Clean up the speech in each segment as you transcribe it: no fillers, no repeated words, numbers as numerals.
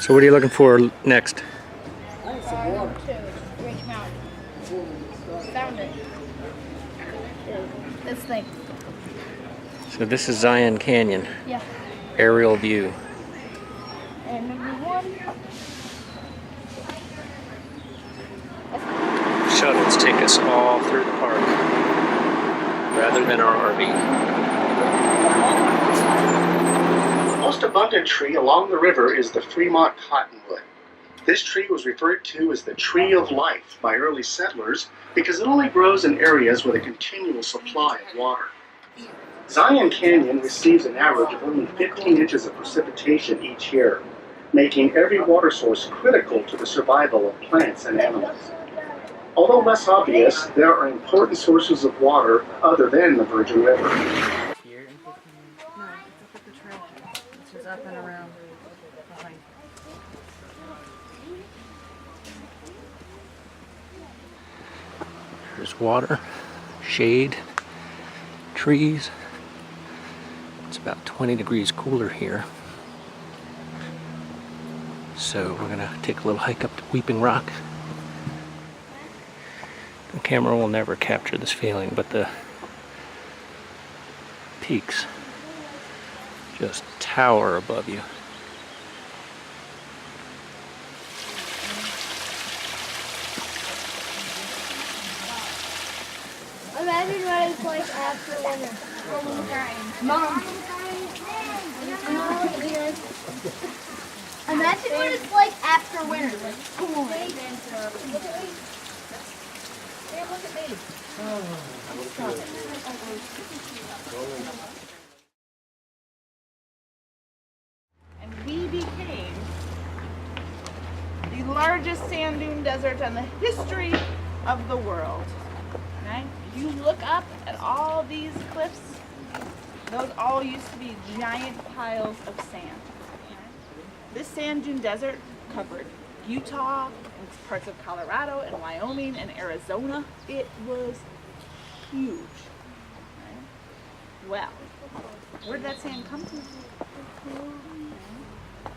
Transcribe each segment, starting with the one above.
So what are you looking for next? To Ridge Mountain. Found it. This thing. So this is Zion Canyon. Yeah. Aerial view. And number one. Shuttles take us all through the park rather than our RV. The most abundant tree along the river is the Fremont cottonwood. This tree was referred to as the tree of life by early settlers because it only grows in areas with a continual supply of water. Zion Canyon receives an average of only 15 inches of precipitation each year, making every water source critical to the survival of plants and animals. Although less obvious, there are important sources of water other than the Virgin River. No, it's up at the trailhead, which is up and around behind. There's water, shade, trees. It's about 20 degrees cooler here. So we're gonna take a little hike up to Weeping Rock. The camera will never capture this feeling, but the peaks just tower above you. Imagine what it's like after winter. Mom. Imagine what it's like after winter. Like, cool. Hey, look at me. And we became the largest sand dune desert in the history of the world. Right? You look up at all these cliffs, those all used to be giant piles of sand. Okay? This sand dune desert covered Utah, and parts of Colorado, and Wyoming, and Arizona. It was huge. Right? Well, where did that sand come from?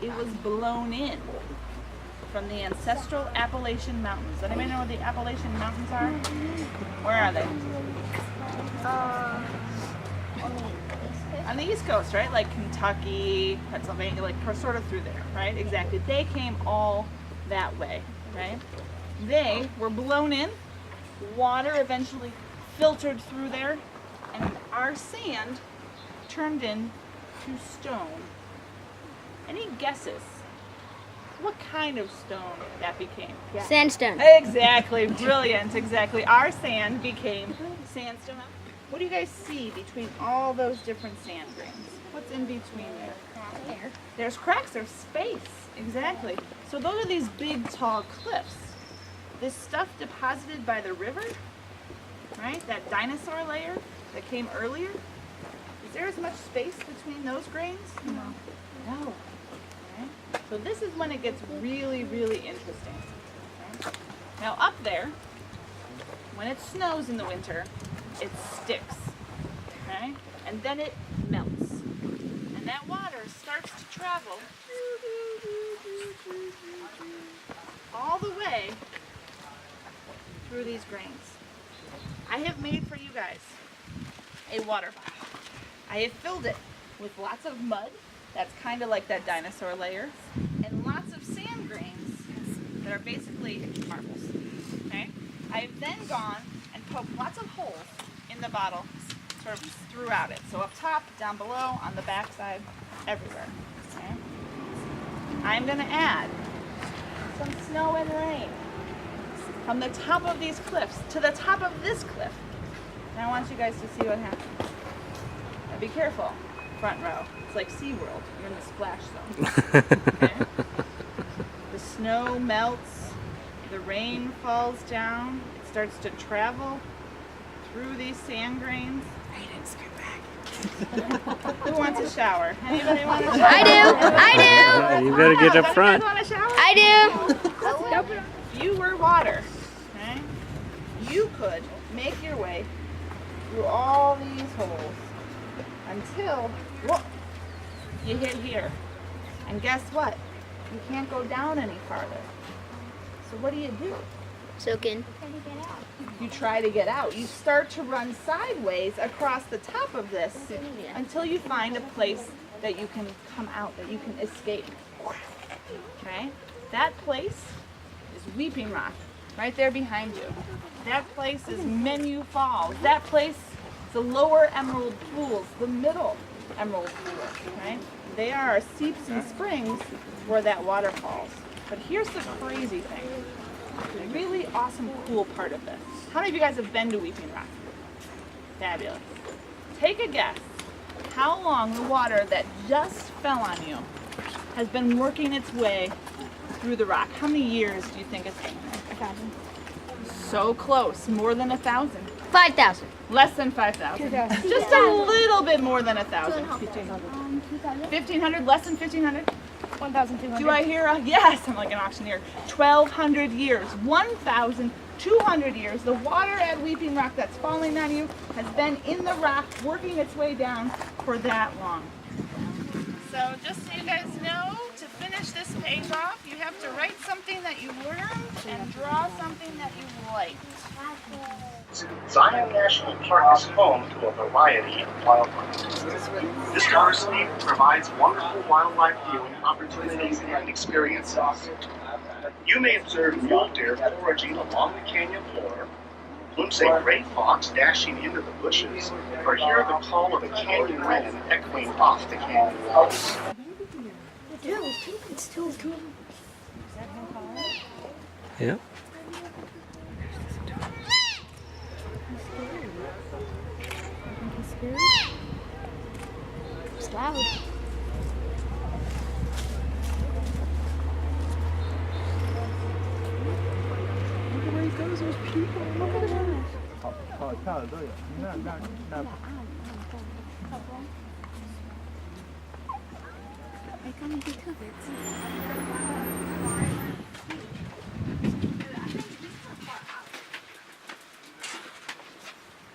It was blown in from the ancestral Appalachian Mountains. Does anybody know where the Appalachian Mountains are? Where are they? On the East Coast, right? Like Kentucky, Pennsylvania, like sort of through there, right? Exactly. They came all that way, right? They were blown in, water eventually filtered through there, and our sand turned into stone. Any guesses? What kind of stone that became? Yeah. Sandstone. Exactly, brilliant, exactly. Our sand became sandstone. What do you guys see between all those different sand grains? What's in between there? There's cracks, there's space, exactly. So those are these big, tall cliffs. This stuff deposited by the river, right? That dinosaur layer that came earlier. Is there as much space between those grains? No. No. Okay. So this is when it gets really, really interesting. Okay. Now up there, when it snows in the winter, it sticks, okay? And then it melts. And that water starts to travel all the way through these grains. I have made for you guys a water bottle. I have filled it with lots of mud, that's kind of like that dinosaur layer, and lots of sand grains that are basically marbles, okay? I've then gone and poked lots of holes in the bottle, sort of throughout it. So up top, down below, on the back side, everywhere, okay? I'm gonna add some snow and rain from the top of these cliffs to the top of this cliff. And I want you guys to see what happens. Now be careful, front row. It's like SeaWorld. You're in the splash zone. Okay? The snow melts, the rain falls down, it starts to travel through these sand grains. Raiden, scoot back. Who wants a shower? Anybody want a shower? I do. You better get up front. Want a shower? I do. If you were water, okay, you could make your way through all these holes until you hit here. And guess what? You can't go down any farther. So what do? Soak in. You try to get out. You start to run sideways across the top of this until you find a place that you can come out, that you can escape. Okay? That place is Weeping Rock, right there behind you. That place is Menu Falls. That place is the lower Emerald Pools, the middle Emerald Pools, right? They are seeps and springs where that water falls. But here's the crazy thing. The really awesome, cool part of this. How many of you guys have been to Weeping Rock? Fabulous. Take a guess how long the water that just fell on you has been working its way through the rock. How many years do you think it's been there? 1,000. So close, more than 1,000. 5,000. Less than 5,000. 2,000. Just a little bit more than 1,000. 2,500. 1,500, less than 1,500? 1,200. Do I hear a yes? I'm like an auctioneer. 1,200 years, 1,200 years. The water at Weeping Rock that's falling on you has been in the rock, working its way down for that long. So just so you guys know, to finish this page off, you have to write something that you learned and draw something that you liked. Zion National Park is home to a variety of wildlife. This diversity provides wonderful wildlife viewing opportunities and experiences. You may observe mule deer foraging along the canyon floor, glimpse a gray fox dashing into the bushes, or hear the call of a canyon wren echoing off the canyon walls. It's two. Yep. It's loud. Look at where he goes, there's people. Look at him.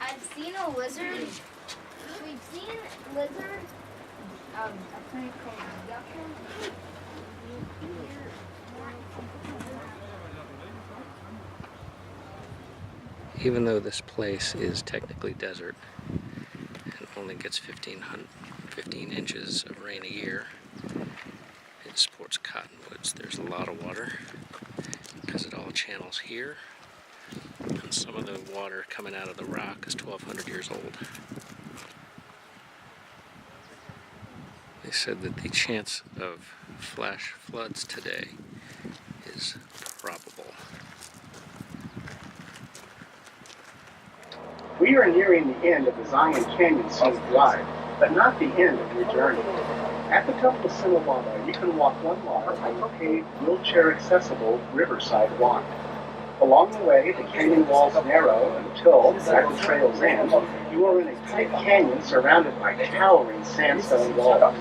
I've seen a lizard. We've seen lizards. A plant called yucca. Even though this place is technically desert and only gets 15 inches of rain a year, it supports cottonwoods. There's a lot of water because it all channels here, and some of the water coming out of the rock is 1,200 years old. They said that the chance of flash floods today is probable. We are nearing the end of the Zion Canyon Scenic Drive, but not the end of your journey. At the top of Sinawaba, you can walk 1 mile on the paved, wheelchair-accessible Riverside Walk. Along the way, the canyon walls narrow until, at the trail's end, you are in a tight canyon surrounded by towering sandstone walls.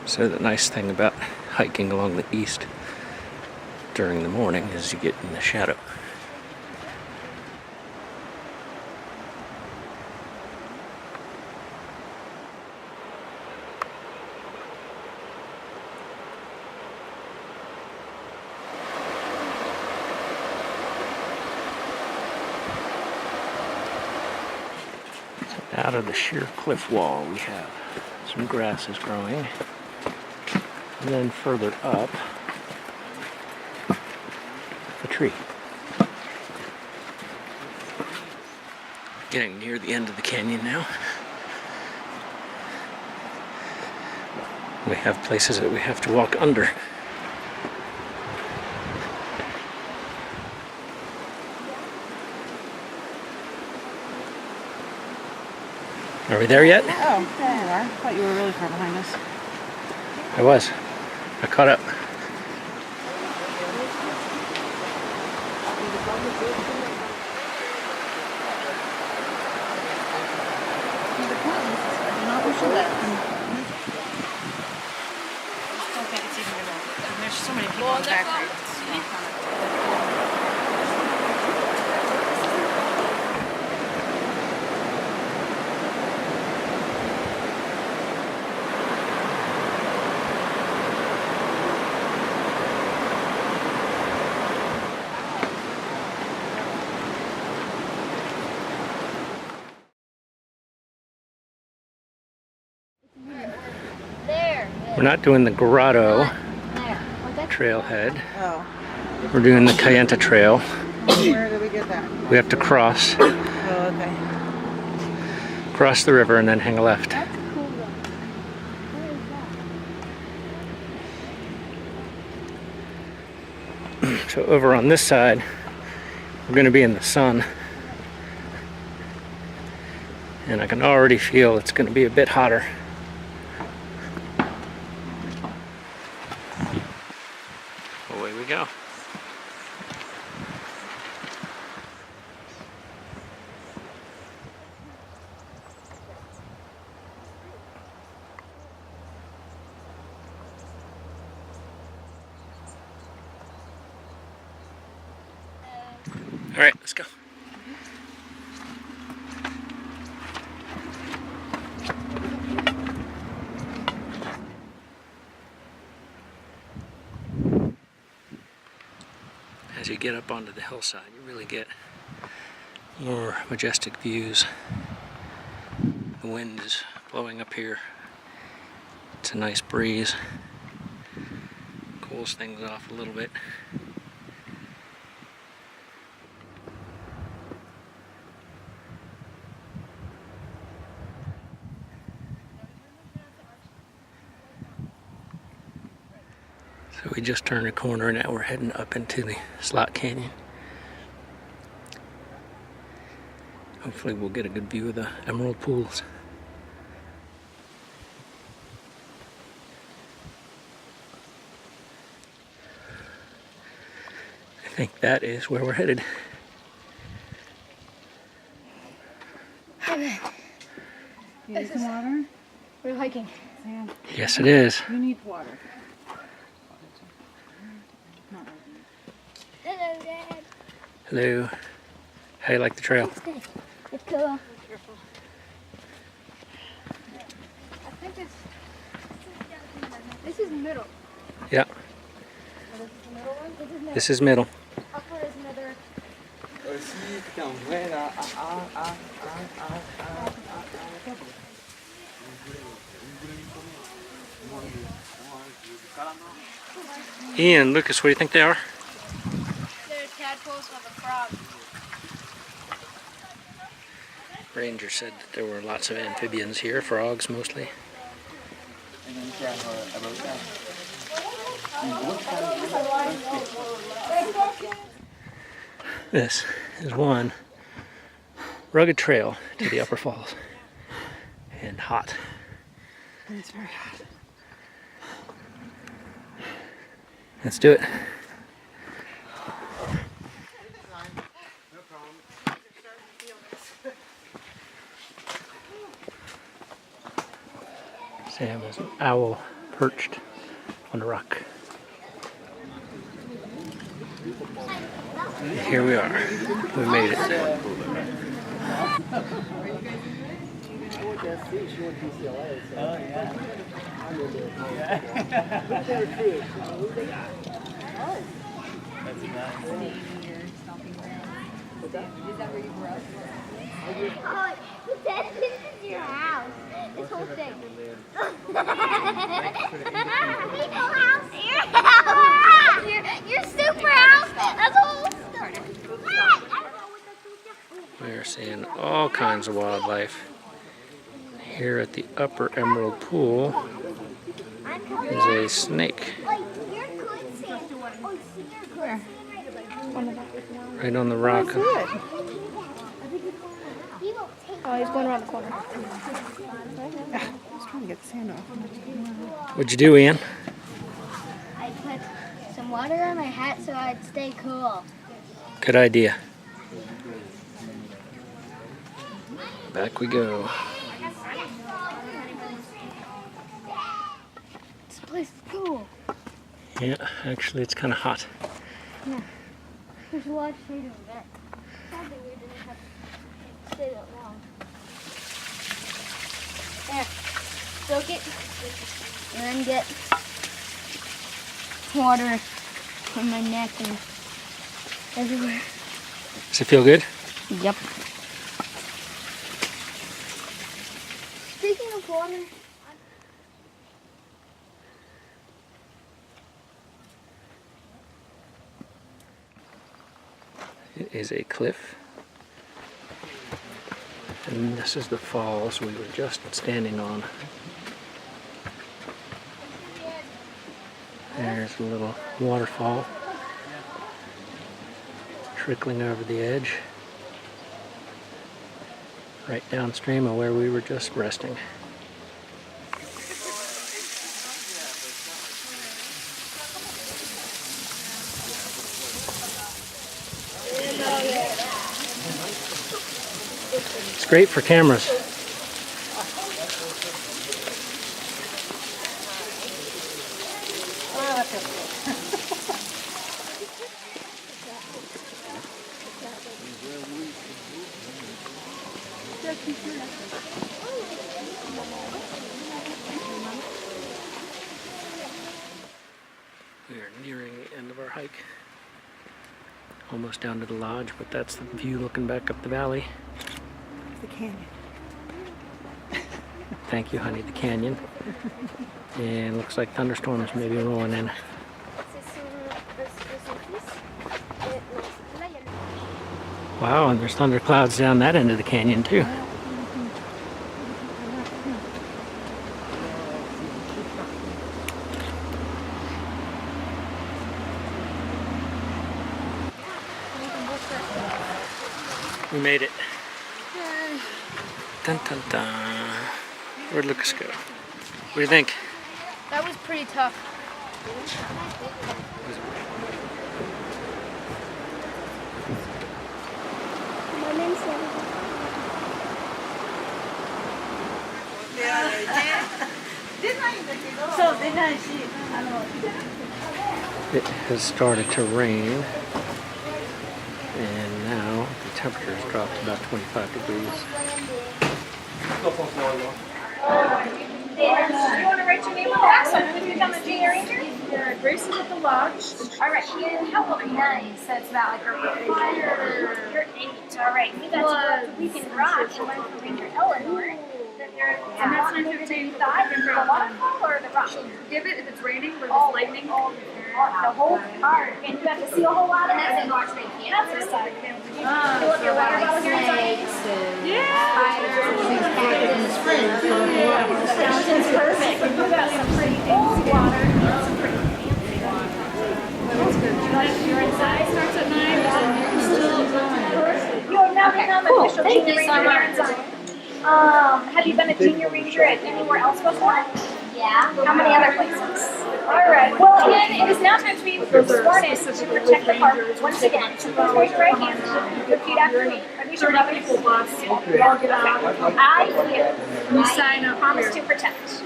So the nice thing about hiking along the east during the morning is you get in the shadow. Out of the sheer cliff wall we have some grasses growing, and then further up a tree. Getting near the end of the canyon now. We have places that we have to walk under. Are we there yet? Oh, there you are. I thought you were really far behind us. I was. I caught up. There's so many people in the back. We're not doing the grotto There. Oh, that's trailhead. Oh. We're doing the Kayenta Trail. Where did we get that? We have to cross Oh, okay. the river and then hang a left. that's cool though. What is that? So over on this side, we're going to be in the sun. And I can already feel it's going to be a bit hotter. Away we go. All right, let's go. As you get up onto the hillside, you really get more majestic views. The wind is blowing up here. It's a nice breeze. Cools things off a little bit. So we just turned a corner and now we're heading up into the Slot Canyon. Hopefully we'll get a good view of the emerald pools. I think that is where we're headed. You need some water? We're hiking. Yeah. Yes, it is. You need water. Hello, Dad. Hello. How you like the trail? It's good. It's cool. I think this is middle. Yeah, This is the middle one. This is middle. this is middle. Upper is another. Ian, Lucas, what do you think they are? They're tadpoles with a frog. Ranger said that there were lots of amphibians here, frogs mostly. This is one rugged trail to the upper falls. And hot. It's very hot. Let's do it. Sam is an owl perched on a rock. Here we are. We made it. Oh, Dad, this is your house. This whole thing. People house. Your house. Your super house. That's whole stuff. We're seeing all kinds of wildlife. Here at the upper emerald pool is a snake right on the rock. Oh, he's going around the corner. I was trying to get the sand off. What'd you do, Ian? I put some water on my hat so I'd stay cool. Good idea. Back we go. This place is cool. Yeah, actually it's kind of hot. Yeah. There's a lot of shade over there. Sadly, we didn't have to stay that long. There. Soak it. And then get water on my neck and everywhere. Does it feel good? Yep. Speaking of water, It is a cliff. And this is the falls we were just standing on. There's a little waterfall trickling over the edge, right downstream of where we were just resting. It's great for cameras. We are nearing the end of our hike. Almost down to the lodge, but that's the view looking back up the valley. The canyon. Thank you, honey, the canyon. And looks like thunderstorms may be rolling in. Wow, and there's thunderclouds down that end of the canyon too. We made it. Dun dun dun. Where'd Lucas go? What do you think? That was pretty tough. It has started to rain, and now the temperature has dropped to about 25 degrees. You want to write your name on that? So I'm going to become a junior ranger? Yeah, Grace is at the lodge. All right. And how old are you? Nice. So it's about like a You're 8. All right. We got to go up to Weekend Rock and learn from Ranger Eleanor. And that's 9:15. The waterfall or the rock? Give it if it's raining or there's lightning. The whole park. And you got to see a whole lot of it. And watch the That's the side. Did you fill up your water bottle here inside? Fountain's perfect. You got some pretty old water and some pretty fancy water. That's good. Your inside starts at 9 and you're still you have now become an official junior ranger here in Zion. Have you been a junior ranger at anywhere else before? Yeah. How many other places? Alright. Well, again, it is now time for you to be sworn in to protect the park once again. So please raise your right hand. Repeat after me. Are these your brothers? We all get out. I here. We sign up Promise to protect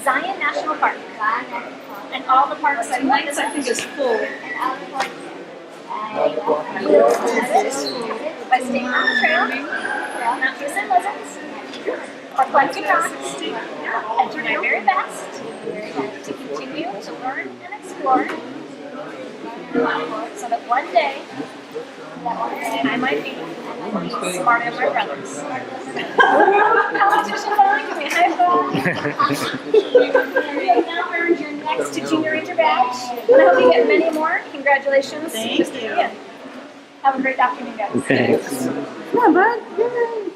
Zion National Park and all the parks that Tonight's I think is full. will protect by staying on the trail, not chasing lizards, or collecting rocks, and doing my very best to continue to learn and explore so that one day I might be smarter than my brothers. Competition following me. High five. You have now earned your next Junior Ranger badge. And I hope you get many more. Congratulations. Thank you. Have a great afternoon, guys. Thanks. Come on, bud. Yay.